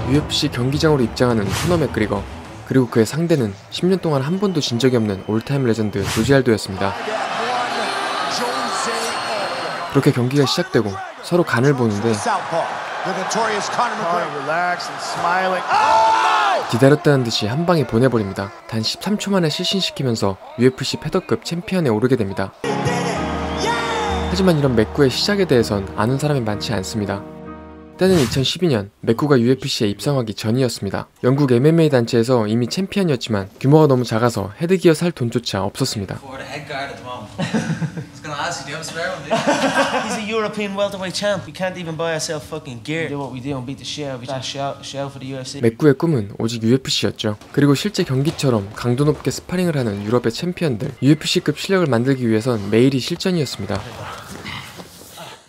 UFC 경기장으로 입장하는 코너 맥그리거, 그리고 그의 상대는 10년 동안 한 번도 진 적이 없는 올타임 레전드 조지 알도였습니다. 그렇게 경기가 시작되고 서로 간을 보는데 기다렸다는 듯이 한 방에 보내버립니다. 단 13초 만에 실신시키면서 UFC 패더급 챔피언에 오르게 됩니다. 하지만 이런 맥구의 시작에 대해선 아는 사람이 많지 않습니다. 때는 2012년 맥구가 UFC에 입성하기 전이었습니다. 영국 MMA 단체에서 이미 챔피언이었지만 규모가 너무 작아서 헤드기어 살 돈조차 없었습니다. 맥구의 꿈은 오직 UFC였죠. 그리고 실제 경기처럼 강도 높게 스파링을 하는 유럽의 챔피언들, UFC급 실력을 만들기 위해선 매일이 실전이었습니다.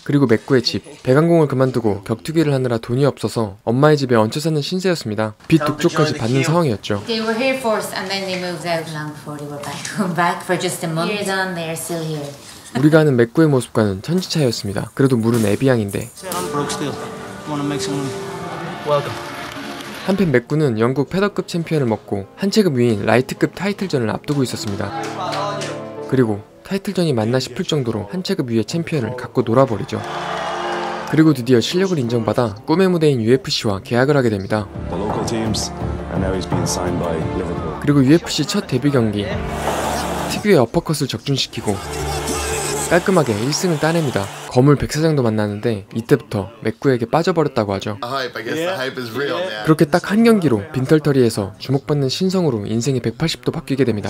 그리고 맥구의 집, 배관공을 그만두고 격투기를 하느라 돈이 없어서 엄마의 집에 얹혀 사는 신세였습니다. 빚 독조까지 받는 상황이었죠. 우리가 아는 맥구의 모습과는 천지차이였습니다. 그래도 물은 에비앙인데. 한편 맥구는 영국 패더급 챔피언을 먹고 한 체급 위인 라이트급 타이틀전을 앞두고 있었습니다. 그리고 타이틀전이 맞나 싶을 정도로 한 체급 위의 챔피언을 갖고 놀아버리죠. 그리고 드디어 실력을 인정받아 꿈의 무대인 UFC와 계약을 하게 됩니다. 그리고 UFC 첫 데뷔 경기, 특유의 어퍼컷을 적중시키고 깔끔하게 1승을 따냅니다. 거물 백사장도 만나는데 이때부터 맥구에게 빠져버렸다고 하죠. 그렇게 딱 한 경기로 빈털터리에서 주목받는 신성으로 인생이 180도 바뀌게 됩니다.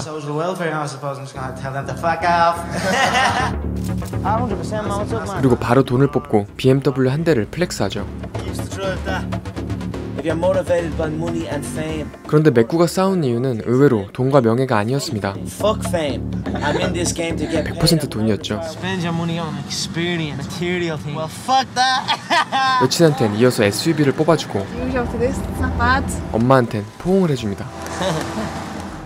그리고 바로 돈을 뽑고 BMW 한 대를 플렉스하죠. 그런데 맥구가 싸운 이유는 의외로 돈과 명예가 아니었습니다. 100% 돈이었죠. 여친한텐 이어서 SUV를 뽑아주고 엄마한텐 포옹을 해줍니다.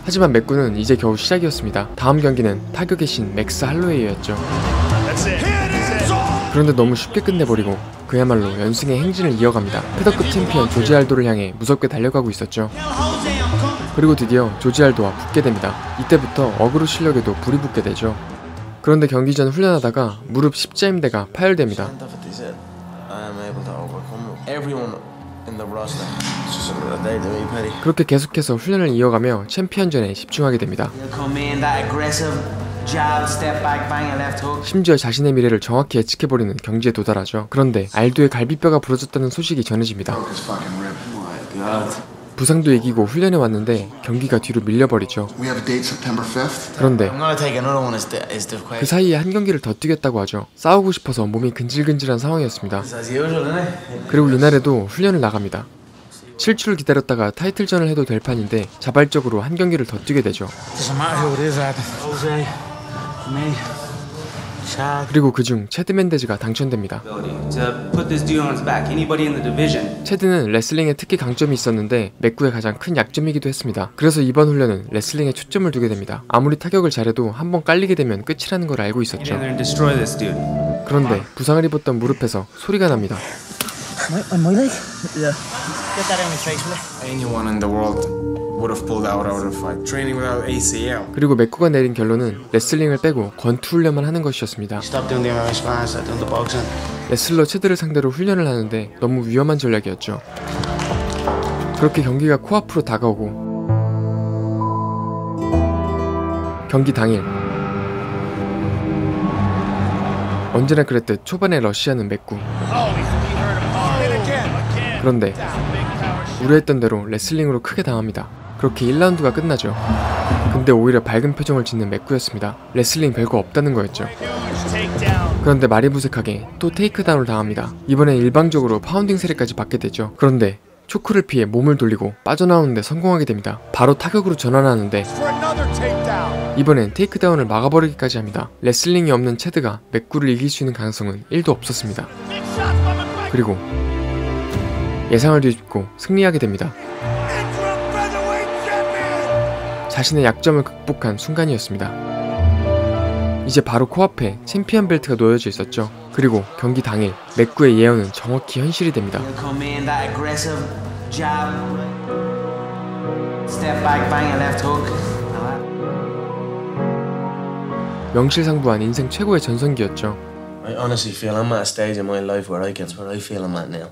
하지만 맥구는 이제 겨우 시작이었습니다. 다음 경기는 타격의 신 맥스 할로웨이였죠. 그런데 너무 쉽게 끝내버리고 그야말로 연승의 행진을 이어갑니다. 패더급 챔피언 조지 알도를 향해 무섭게 달려가고 있었죠. 그리고 드디어 조지 알도와 붙게 됩니다. 이때부터 어그로 실력에도 불이 붙게 되죠. 그런데 경기 전 훈련하다가 무릎 십자인대가 파열됩니다. 그렇게 계속해서 훈련을 이어가며 챔피언전에 집중하게 됩니다. 심지어 자신의 미래를 정확히 예측해버리는 경지에 도달하죠. 그런데 알도의 갈비뼈가 부러졌다는 소식이 전해집니다. 부상도 이기고 훈련에 왔는데 경기가 뒤로 밀려버리죠. 그런데 그 사이에 한 경기를 더 뛰겠다고 하죠. 싸우고 싶어서 몸이 근질근질한 상황이었습니다. 그리고 이날에도 훈련을 나갑니다. 7주를 기다렸다가 타이틀전을 해도 될 판인데 자발적으로 한 경기를 더 뛰게 되죠. 그리고 그중 체드 맨데즈가 당첨됩니다. 체드는 레슬링에 특히 강점이 있었는데 맥구의 가장 큰 약점이기도 했습니다. 그래서 이번 훈련은 레슬링에 초점을 두게 됩니다. 아무리 타격을 잘해도 한번 깔리게 되면 끝이라는 걸 알고 있었죠. 그런데 부상을 입었던 무릎에서 소리가 납니다. 그리고 맥구가 내린 결론은 레슬링을 빼고 권투 훈련만 하는 것이었습니다. 레슬러 체드를 상대로 훈련을 하는데 너무 위험한 전략이었죠. 그렇게 경기가 코앞으로 다가오고 경기 당일 언제나 그랬듯 초반에 러시아는 맥구. 그런데 우려했던 대로 레슬링으로 크게 당합니다. 그렇게 1라운드가 끝나죠. 근데 오히려 밝은 표정을 짓는 맥구였습니다. 레슬링 별거 없다는 거였죠. 그런데 마리부색하게 또 테이크다운을 당합니다. 이번엔 일방적으로 파운딩 세례까지 받게 되죠. 그런데 초크를 피해 몸을 돌리고 빠져나오는데 성공하게 됩니다. 바로 타격으로 전환하는데 이번엔 테이크다운을 막아버리기까지 합니다. 레슬링이 없는 체드가 맥구를 이길 수 있는 가능성은 1도 없었습니다. 그리고 예상을 뒤집고 승리하게 됩니다. 자신의 약점을 극복한 순간이었습니다. 이제 바로 코앞에 챔피언 벨트가 놓여져 있었죠. 그리고 경기 당일 맥구의 예언은 정확히 현실이 됩니다. jab, step back, bang, left hook. 명실상부한 인생 최고의 전성기였죠. I honestly feel I'm at a stage in my life where that's what I feel I'm at now.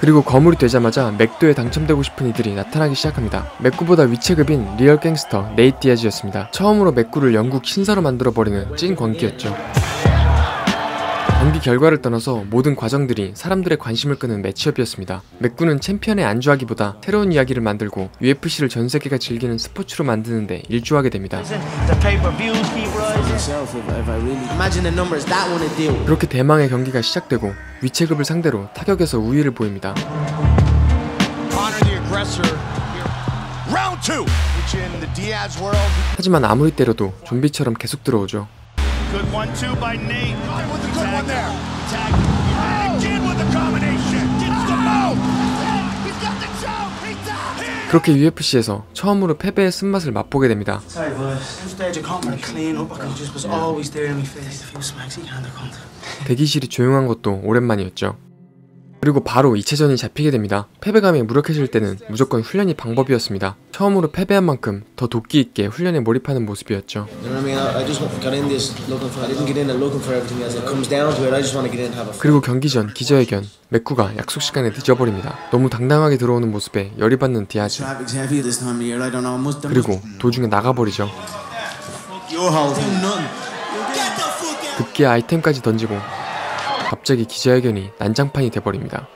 그리고 거물이 되자마자 맥도에 당첨되고 싶은 이들이 나타나기 시작합니다. 맥구보다 위체급인 리얼 갱스터 네이트 디아즈였습니다. 처음으로 맥구를 영국 신사로 만들어버리는 찐 광기였죠. 경기 결과를 떠나서 모든 과정들이 사람들의 관심을 끄는 매치업이었습니다. 맥구는 챔피언에 안주하기보다 새로운 이야기를 만들고 UFC를 전 세계가 즐기는 스포츠로 만드는데 일조하게 됩니다. 그렇게 대망의 경기가 시작되고 위체급을 상대로 타격에서 우위를 보입니다. 하지만 아무리 때려도 좀비처럼 계속 들어오죠. 그렇게 UFC에서 처음으로 패배의 쓴맛을 맛보게 됩니다. 대기실이 조용한 것도 오랜만이었죠. 그리고 바로 2차전이 잡히게 됩니다. 패배감이 무력해질 때는 무조건 훈련이 방법이었습니다. 처음으로 패배한 만큼 더 도끼 있게 훈련에 몰입하는 모습이었죠. 그리고 경기 전 기자회견, 맥구가 약속 시간에 늦어버립니다. 너무 당당하게 들어오는 모습에 열이 받는 디아즈. 그리고 도중에 나가버리죠. 급기야 아이템까지 던지고 갑자기 기자회견이 난장판이 돼버립니다.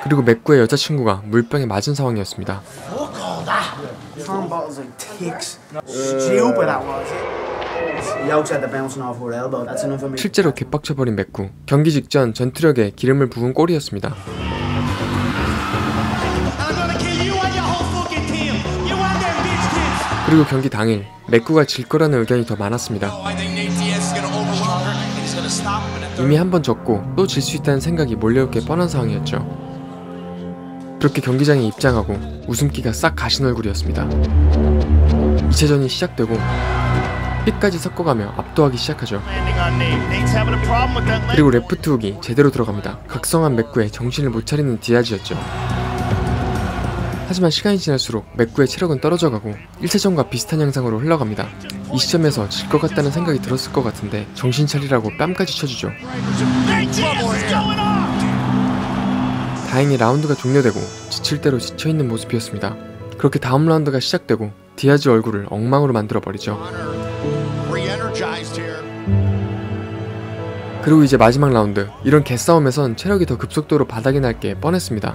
그리고 맥구의 여자친구가 물병에 맞은 상황이었습니다. 실제로 개빡쳐버린 맥구. 경기 직전 전투력에 기름을 부은 꼴이었습니다. 그리고 경기 당일 맥구가 질 거라는 의견이 더 많았습니다. 이미 한 번 졌고 또 질 수 있다는 생각이 몰려올 게 뻔한 상황이었죠. 그렇게 경기장에 입장하고 웃음기가 싹 가신 얼굴이었습니다. 2차전이 시작되고 삐까지 섞어가며 압도하기 시작하죠. 그리고 레프트 훅이 제대로 들어갑니다. 각성한 맥구에 정신을 못 차리는 디아즈였죠. 하지만 시간이 지날수록 맥구의 체력은 떨어져가고 1차전과 비슷한 양상으로 흘러갑니다. 이 시점에서 질 것 같다는 생각이 들었을 것 같은데 정신 차리라고 뺨까지 쳐주죠. 다행히 라운드가 종료되고 지칠 대로 지쳐있는 모습이었습니다. 그렇게 다음 라운드가 시작되고 디아즈 얼굴을 엉망으로 만들어버리죠. 그리고 이제 마지막 라운드. 이런 개싸움에선 체력이 더 급속도로 바닥이 날 게 뻔했습니다.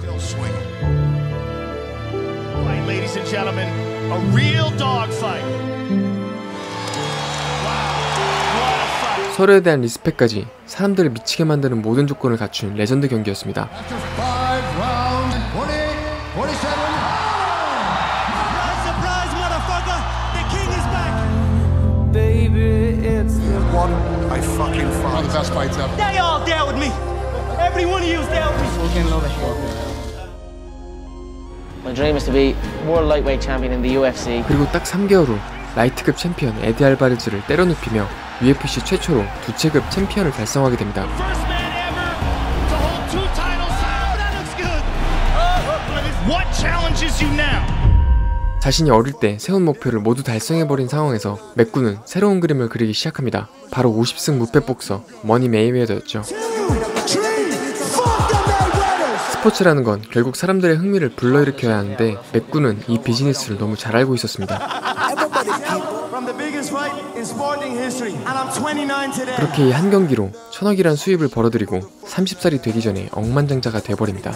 서로에 대한 리스펙까지 사람들을 미치게 만드는 모든 조건을 갖춘 레전드 경기였습니다. 그리고 딱 3개월 후 라이트급 챔피언 에디 알바레즈를 때려눕히며 UFC 최초로 두체급 챔피언을 달성하게 됩니다. 자신이 어릴 때 세운 목표를 모두 달성해버린 상황에서 맥구는 새로운 그림을 그리기 시작합니다. 바로 50승 무패 복서 머니 메이웨더였죠. 스포츠라는 건 결국 사람들의 흥미를 불러일으켜야 하는데 맥구는 이 비즈니스를 너무 잘 알고 있었습니다. 그렇게 이 한 경기로 1000억이란 수입을 벌어들이고 30살이 되기 전에 억만장자가 돼버립니다.